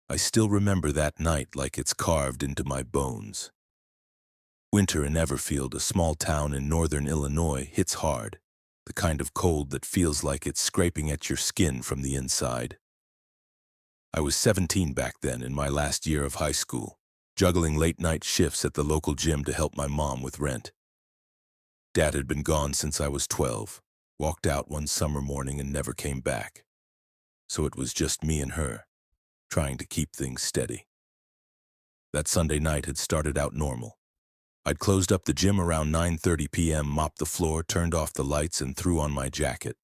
I still remember that night like it's carved into my bones. Winter in Everfield, a small town in northern Illinois, hits hard, the kind of cold that feels like it's scraping at your skin from the inside. I was 17 back then, in my last year of high school, juggling late-night shifts at the local gym to help my mom with rent. Dad had been gone since I was 12, walked out one summer morning and never came back. So it was just me and her, trying to keep things steady. That Sunday night had started out normal. I'd closed up the gym around 9:30 p.m., mopped the floor, turned off the lights, and threw on my jacket.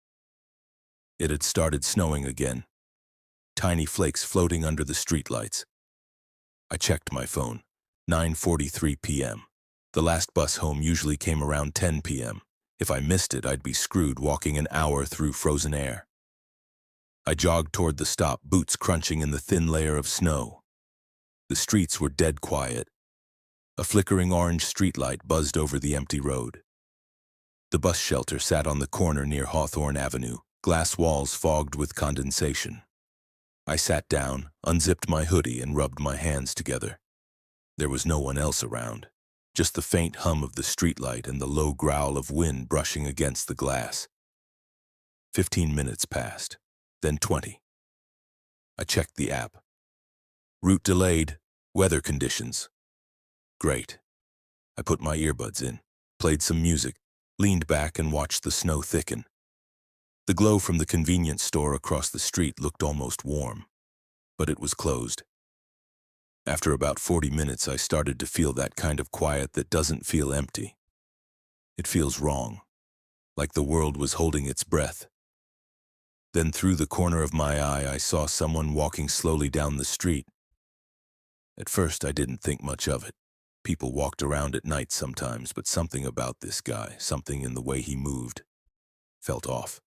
It had started snowing again, tiny flakes floating under the streetlights. I checked my phone. 9:43 p.m. The last bus home usually came around 10 p.m. If I missed it, I'd be screwed walking an hour through frozen air. I jogged toward the stop, boots crunching in the thin layer of snow. The streets were dead quiet. A flickering orange streetlight buzzed over the empty road. The bus shelter sat on the corner near Hawthorne Avenue, glass walls fogged with condensation. I sat down, unzipped my hoodie, and rubbed my hands together. There was no one else around, just the faint hum of the streetlight and the low growl of wind brushing against the glass. 15 minutes passed, then 20. I checked the app. Route delayed, weather conditions. Great. I put my earbuds in, played some music, leaned back and watched the snow thicken. The glow from the convenience store across the street looked almost warm, but it was closed. After about 40 minutes, I started to feel that kind of quiet that doesn't feel empty. It feels wrong, like the world was holding its breath. Then through the corner of my eye, I saw someone walking slowly down the street. At first, I didn't think much of it. People walked around at night sometimes, but something about this guy, something in the way he moved, felt off.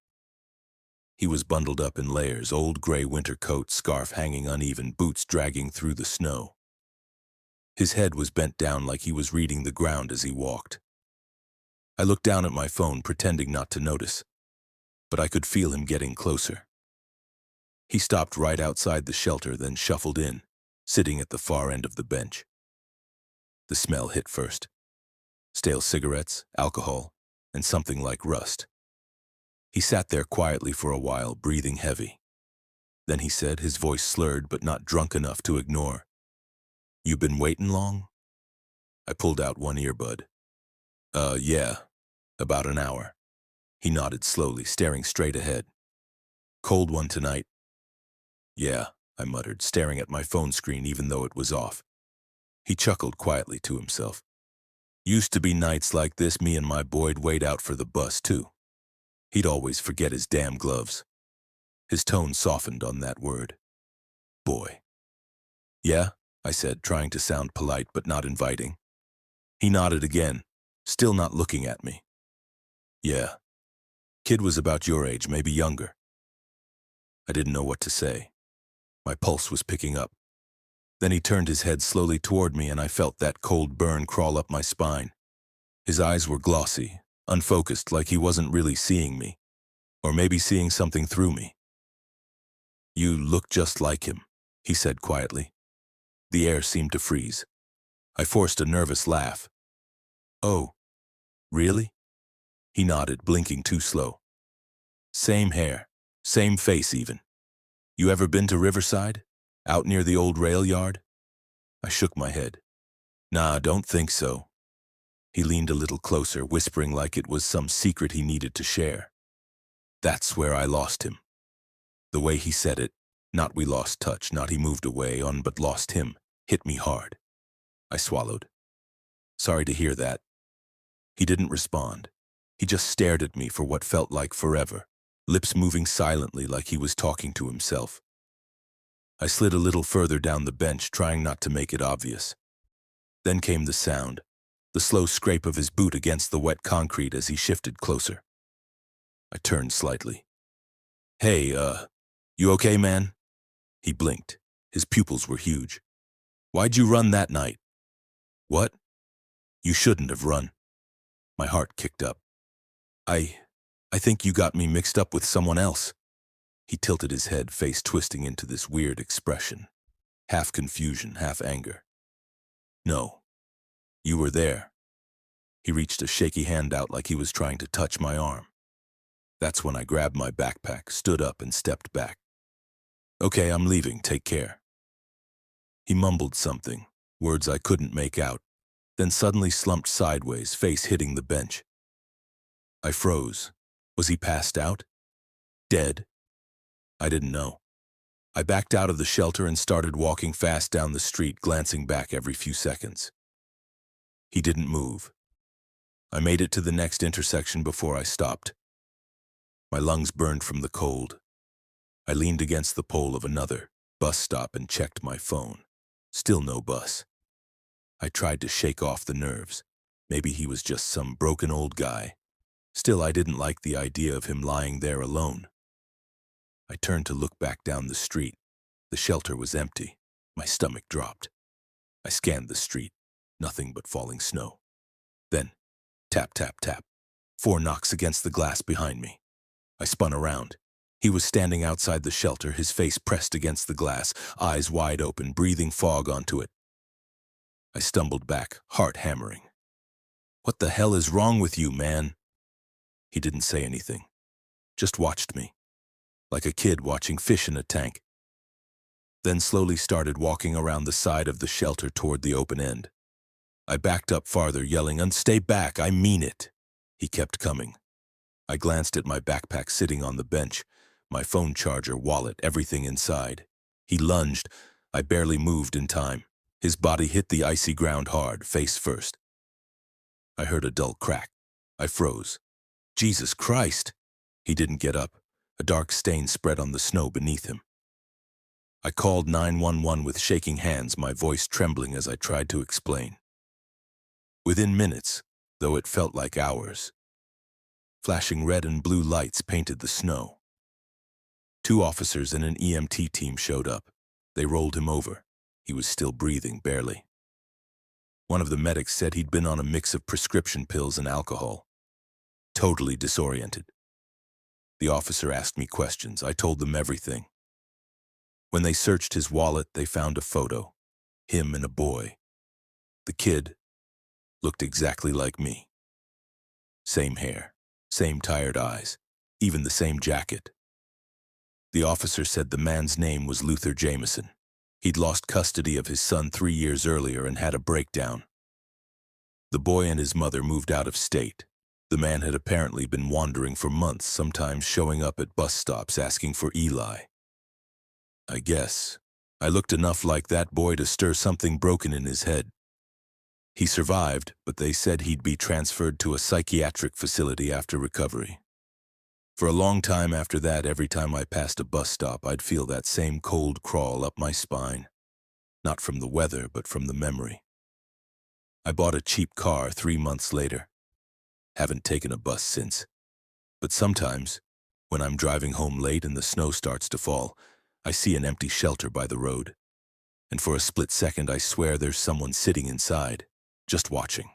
He was bundled up in layers, old gray winter coat, scarf hanging uneven, boots dragging through the snow. His head was bent down like he was reading the ground as he walked. I looked down at my phone, pretending not to notice, but I could feel him getting closer. He stopped right outside the shelter, then shuffled in, sitting at the far end of the bench. The smell hit first. Stale cigarettes, alcohol, and something like rust. He sat there quietly for a while, breathing heavy. Then he said, his voice slurred but not drunk enough to ignore, "You been waiting long?" I pulled out one earbud. Yeah, about an hour." He nodded slowly, staring straight ahead. "Cold one tonight?" "Yeah," I muttered, staring at my phone screen even though it was off. He chuckled quietly to himself. "Used to be nights like this me and my boy'd wait out for the bus, too. He'd always forget his damn gloves." His tone softened on that word. Boy. "Yeah," I said, trying to sound polite but not inviting. He nodded again, still not looking at me. "Yeah. Kid was about your age, maybe younger." I didn't know what to say. My pulse was picking up. Then he turned his head slowly toward me, and I felt that cold burn crawl up my spine. His eyes were glossy, unfocused, like he wasn't really seeing me, or maybe seeing something through me. "You look just like him," he said quietly. The air seemed to freeze. I forced a nervous laugh. "Oh, really?" He nodded, blinking too slow. "Same hair, same face even. You ever been to Riverside? Out near the old rail yard?" I shook my head. "Nah, don't think so." He leaned a little closer, whispering like it was some secret he needed to share. "That's where I lost him." The way he said it, not we lost touch, not he moved away on, but lost him, hit me hard. I swallowed. "Sorry to hear that." He didn't respond. He just stared at me for what felt like forever, lips moving silently like he was talking to himself. I slid a little further down the bench, trying not to make it obvious. Then came the sound, the slow scrape of his boot against the wet concrete as he shifted closer. I turned slightly. "Hey, you okay, man?" He blinked. His pupils were huge. "Why'd you run that night?" "What?" "You shouldn't have run." My heart kicked up. I think you got me mixed up with someone else." He tilted his head, face twisting into this weird expression. half confusion, half anger. "No, you were there." He reached a shaky hand out like he was trying to touch my arm. That's when I grabbed my backpack, stood up, and stepped back. "Okay, I'm leaving. Take care." He mumbled something, words I couldn't make out, then suddenly slumped sideways, face hitting the bench. I froze. Was he passed out? Dead? I didn't know. I backed out of the shelter and started walking fast down the street, glancing back every few seconds. He didn't move. I made it to the next intersection before I stopped. My lungs burned from the cold. I leaned against the pole of another bus stop and checked my phone. Still no bus. I tried to shake off the nerves. Maybe he was just some broken old guy. Still, I didn't like the idea of him lying there alone. I turned to look back down the street. The shelter was empty. My stomach dropped. I scanned the street. Nothing but falling snow. Then, tap, tap, tap. 4 knocks against the glass behind me. I spun around. He was standing outside the shelter, his face pressed against the glass, eyes wide open, breathing fog onto it. I stumbled back, heart hammering. "What the hell is wrong with you, man?" He didn't say anything, just watched me, like a kid watching fish in a tank. Then slowly started walking around the side of the shelter toward the open end. I backed up farther, yelling, "Stay back, I mean it." He kept coming. I glanced at my backpack sitting on the bench, my phone charger, wallet, everything inside. He lunged. I barely moved in time. His body hit the icy ground hard, face first. I heard a dull crack. I froze. Jesus Christ! He didn't get up. A dark stain spread on the snow beneath him. I called 911 with shaking hands, my voice trembling as I tried to explain. Within minutes, though it felt like hours, flashing red and blue lights painted the snow. 2 officers and an EMT team showed up. They rolled him over. He was still breathing, barely. One of the medics said he'd been on a mix of prescription pills and alcohol. Totally disoriented. The officer asked me questions. I told them everything. When they searched his wallet, they found a photo. Him and a boy. The kid looked exactly like me. Same hair, same tired eyes, even the same jacket. The officer said the man's name was Luther Jameson. He'd lost custody of his son 3 years earlier and had a breakdown. The boy and his mother moved out of state. The man had apparently been wandering for months, sometimes showing up at bus stops asking for Eli. I guess I looked enough like that boy to stir something broken in his head. He survived, but they said he'd be transferred to a psychiatric facility after recovery. For a long time after that, every time I passed a bus stop, I'd feel that same cold crawl up my spine. Not from the weather, but from the memory. I bought a cheap car 3 months later. Haven't taken a bus since. But sometimes, when I'm driving home late and the snow starts to fall, I see an empty shelter by the road. And for a split second, I swear there's someone sitting inside, just watching.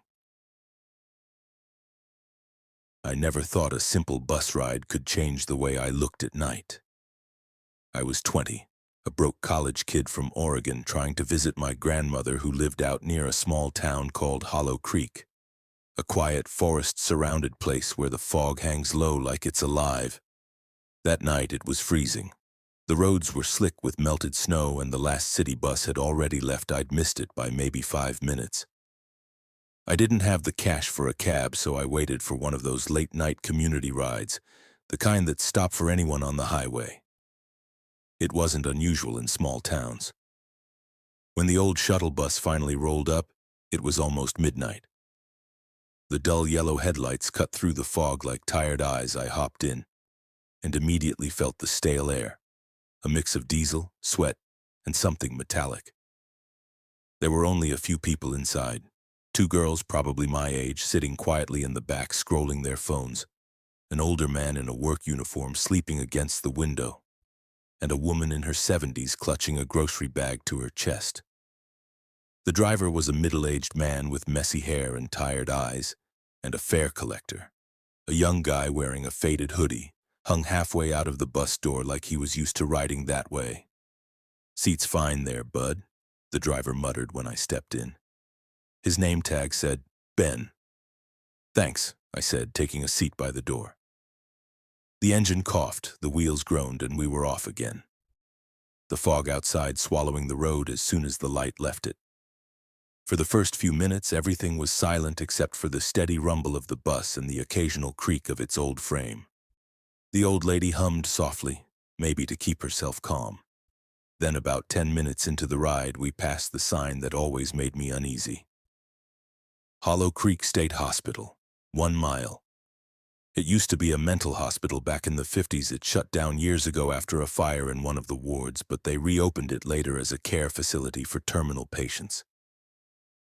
I never thought a simple bus ride could change the way I looked at night. I was 20, a broke college kid from Oregon trying to visit my grandmother who lived out near a small town called Hollow Creek, a quiet forest-surrounded place where the fog hangs low like it's alive. That night it was freezing. The roads were slick with melted snow and the last city bus had already left. I'd missed it by maybe 5 minutes. I didn't have the cash for a cab, so I waited for one of those late-night community rides, the kind that stop for anyone on the highway. It wasn't unusual in small towns. When the old shuttle bus finally rolled up, it was almost midnight. The dull yellow headlights cut through the fog like tired eyes. I hopped in and immediately felt the stale air, a mix of diesel, sweat, and something metallic. There were only a few people inside. 2 girls, probably my age, sitting quietly in the back, scrolling their phones. An older man in a work uniform sleeping against the window, and a woman in her 70s clutching a grocery bag to her chest. The driver was a middle-aged man with messy hair and tired eyes, and a fare collector, a young guy wearing a faded hoodie, hung halfway out of the bus door like he was used to riding that way. "Seat's fine there, bud," the driver muttered when I stepped in. His name tag said, Ben. "Thanks," I said, taking a seat by the door. The engine coughed, the wheels groaned, and we were off again. The fog outside swallowing the road as soon as the light left it. For the first few minutes, everything was silent except for the steady rumble of the bus and the occasional creak of its old frame. The old lady hummed softly, maybe to keep herself calm. Then about 10 minutes into the ride, we passed the sign that always made me uneasy. Hollow Creek State Hospital, 1 mile. It used to be a mental hospital back in the 50s. It shut down years ago after a fire in one of the wards, but they reopened it later as a care facility for terminal patients.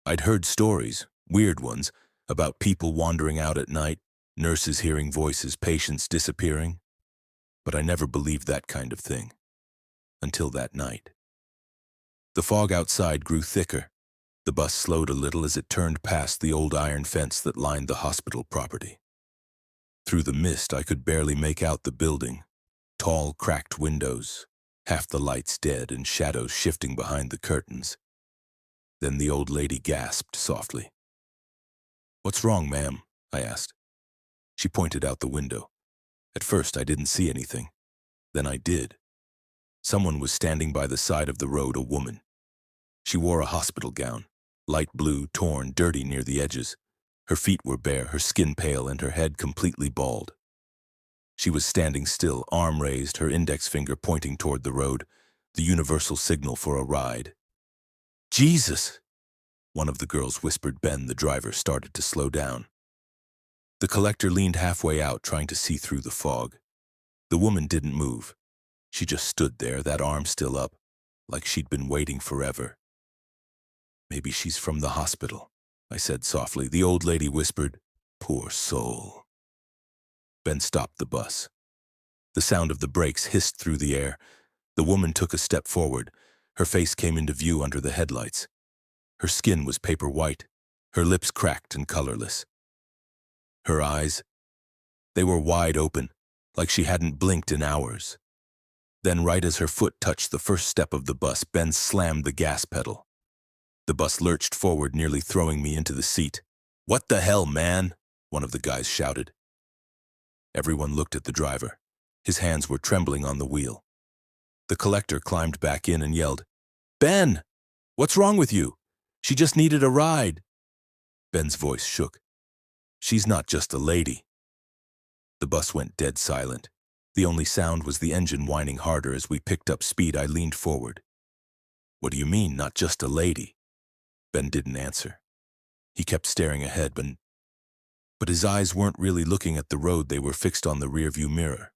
I'd heard stories, weird ones, about people wandering out at night, nurses hearing voices, patients disappearing. But I never believed that kind of thing. Until that night. The fog outside grew thicker. The bus slowed a little as it turned past the old iron fence that lined the hospital property. Through the mist, I could barely make out the building. Tall, cracked windows, half the lights dead and shadows shifting behind the curtains. Then the old lady gasped softly. "What's wrong, ma'am?" I asked. She pointed out the window. At first, I didn't see anything. Then I did. Someone was standing by the side of the road, a woman. She wore a hospital gown, light blue, torn, dirty near the edges. Her feet were bare, her skin pale, and her head completely bald. She was standing still, arm raised, her index finger pointing toward the road, the universal signal for a ride. "Jesus!" one of the girls whispered. Ben, the driver, started to slow down. The collector leaned halfway out, trying to see through the fog. The woman didn't move. She just stood there, that arm still up, like she'd been waiting forever. "Maybe she's from the hospital," I said softly. The old lady whispered, "Poor soul." Ben stopped the bus. The sound of the brakes hissed through the air. The woman took a step forward. Her face came into view under the headlights. Her skin was paper white, her lips cracked and colorless. Her eyes, they were wide open, like she hadn't blinked in hours. Then, right as her foot touched the first step of the bus, Ben slammed the gas pedal. The bus lurched forward, nearly throwing me into the seat. "What the hell, man?" one of the guys shouted. Everyone looked at the driver. His hands were trembling on the wheel. The collector climbed back in and yelled, "Ben, what's wrong with you? She just needed a ride." Ben's voice shook. "She's not just a lady." The bus went dead silent. The only sound was the engine whining harder. As we picked up speed, I leaned forward. "What do you mean, not just a lady?" Ben didn't answer. He kept staring ahead, but his eyes weren't really looking at the road. They were fixed on the rearview mirror.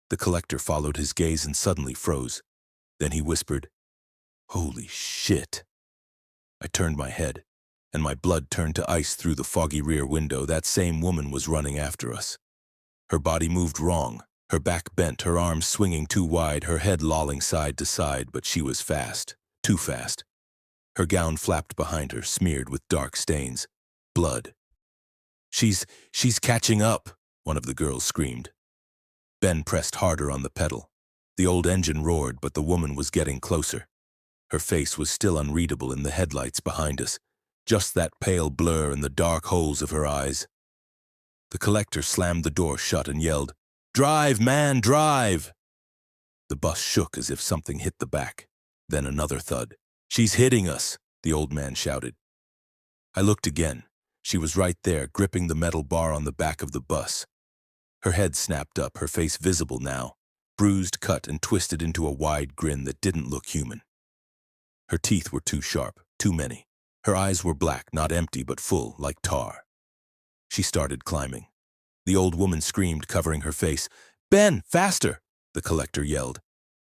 The collector followed his gaze and suddenly froze. Then he whispered, "Holy shit." I turned my head, and my blood turned to ice through the foggy rear window. That same woman was running after us. Her body moved wrong, her back bent, her arms swinging too wide, her head lolling side to side, but she was fast, too fast. Her gown flapped behind her, smeared with dark stains. Blood. She's catching up," one of the girls screamed. Ben pressed harder on the pedal. The old engine roared, but the woman was getting closer. Her face was still unreadable in the headlights behind us, just that pale blur in the dark holes of her eyes. The collector slammed the door shut and yelled, "Drive, man, drive!" The bus shook as if something hit the back. Then another thud. "She's hitting us," the old man shouted. I looked again. She was right there, gripping the metal bar on the back of the bus. Her head snapped up, her face visible now, bruised, cut, and twisted into a wide grin that didn't look human. Her teeth were too sharp, too many. Her eyes were black, not empty, but full, like tar. She started climbing. The old woman screamed, covering her face. "Ben, faster!" the collector yelled.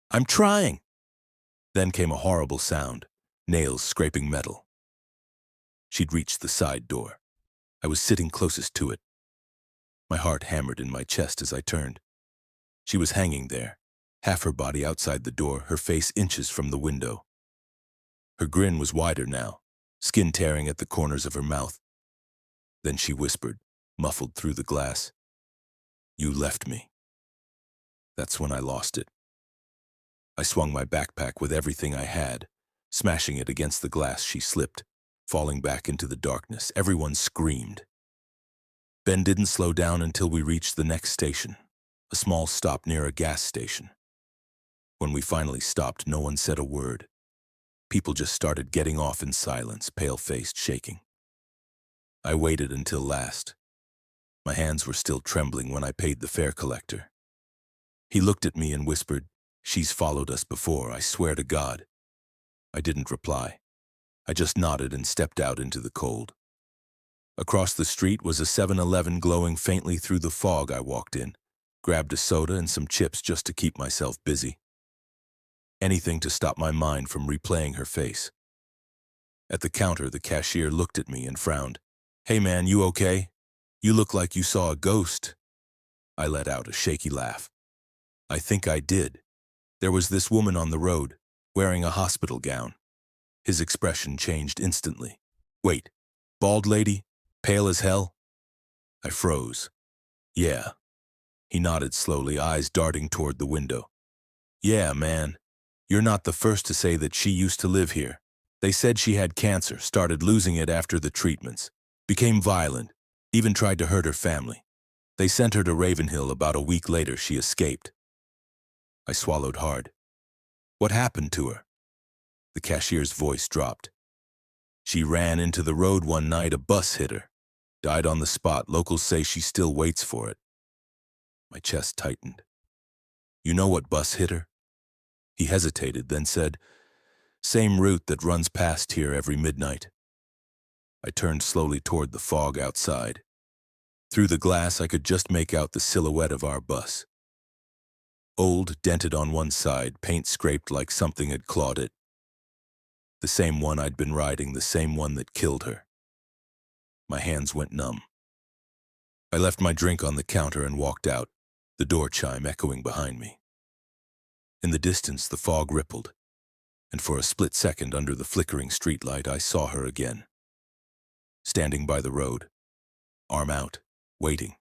"I'm trying!" Then came a horrible sound, nails scraping metal. She'd reached the side door. I was sitting closest to it. My heart hammered in my chest as I turned. She was hanging there, half her body outside the door, her face inches from the window. Her grin was wider now, skin tearing at the corners of her mouth. Then she whispered, muffled through the glass, "You left me." That's when I lost it. I swung my backpack with everything I had. Smashing it against the glass, she slipped, falling back into the darkness. Everyone screamed. Ben didn't slow down until we reached the next station, a small stop near a gas station. When we finally stopped, no one said a word. People just started getting off in silence, pale-faced, shaking. I waited until last. My hands were still trembling when I paid the fare collector. He looked at me and whispered, "She's followed us before, I swear to God." I didn't reply. I just nodded and stepped out into the cold. Across the street was a 7-Eleven glowing faintly through the fog. I walked in, grabbed a soda and some chips just to keep myself busy. Anything to stop my mind from replaying her face. At the counter, the cashier looked at me and frowned. "Hey man, you okay? You look like you saw a ghost." I let out a shaky laugh. "I think I did. There was this woman on the road, wearing a hospital gown." His expression changed instantly. "Wait, bald lady? Pale as hell?" I froze. "Yeah." He nodded slowly, eyes darting toward the window. "Yeah, man. You're not the first to say that she used to live here. They said she had cancer, started losing it after the treatments, became violent, even tried to hurt her family. They sent her to Ravenhill. About a week later, she escaped." I swallowed hard. "What happened to her?" The cashier's voice dropped. "She ran into the road one night, a bus hit her. Died on the spot. Locals say she still waits for it." My chest tightened. "You know what bus hit her?" He hesitated, then said, "Same route that runs past here every midnight." I turned slowly toward the fog outside. Through the glass, I could just make out the silhouette of our bus. Old, dented on one side, paint scraped like something had clawed it. The same one I'd been riding, the same one that killed her. My hands went numb. I left my drink on the counter and walked out, the door chime echoing behind me. In the distance, the fog rippled, and for a split second under the flickering streetlight, I saw her again. Standing by the road, arm out, waiting.